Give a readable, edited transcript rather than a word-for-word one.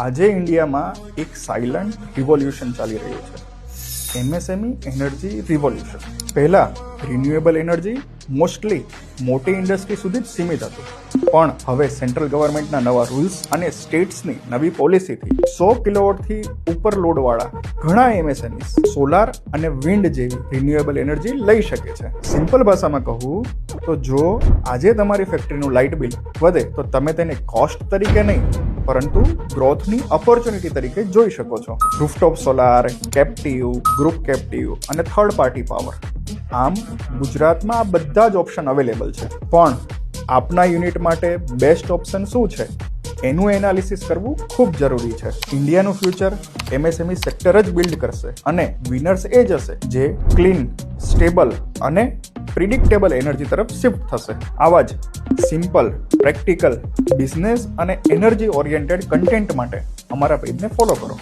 આજે ઇન્ડિયામાં એક સાયલન્ટ રિવોલ્યુશન ચાલી રહ્યું છે, એમએસએમઈ એનર્જી રિવોલ્યુશન. પહેલાં રિન્યુએબલ એનર્જી મોસ્ટલી મોટી ઇન્ડસ્ટ્રી સુધી જ સીમિત હતું, પણ હવે સેન્ટ્રલ ગવર્મેન્ટના નવા રૂલ્સ અને સ્ટેટ્સની નવી પોલિસીથી 100 કિલોવોટથી ઉપર લોડવાળા ઘણા એમએસએમઈ સોલાર અને વિન્ડ જેવી રિન્યુએબલ એનર્જી લઈ શકે છે. સિમ્પલ ભાષામાં કહું તો જો આજે તમારી ફેક્ટરીનું લાઇટ બિલ વધે તો તમે તેને કોસ્ટ તરીકે નહીં પરંતુ ગ્રોથની ઓપોર્ચ્યુનિટી તરીકે જોઈ શકો છો. Rooftop solar, captive, group captive અને થર્ડ પાર્ટી પાવર, આમ ગુજરાતમાં આ બધા જ ઓપ્શન અવેલેબલ છે. પણ આપના યુનિટ માટે બેસ્ટ ઓપ્શન શું છે એનું એનાલિસિસ કરવું ખૂબ જરૂરી છે. ઇન્ડિયાનું ફ્યુચર એમએસએમઈ સેક્ટર જ બિલ્ડ કરશે અને વિનર્સ એ જ હશે જે ક્લીન, સ્ટેબલ અને પ્રિડિક્ટેબલ એનર્જી તરફ શિફ્ટ થશે. આવા જ સિમ્પલ, પ્રેક્ટિકલ, બિઝનેસ અને એનર્જી ઓરિએન્ટેડ કન્ટેન્ટ માટે અમારા પેજને ફોલો કરો.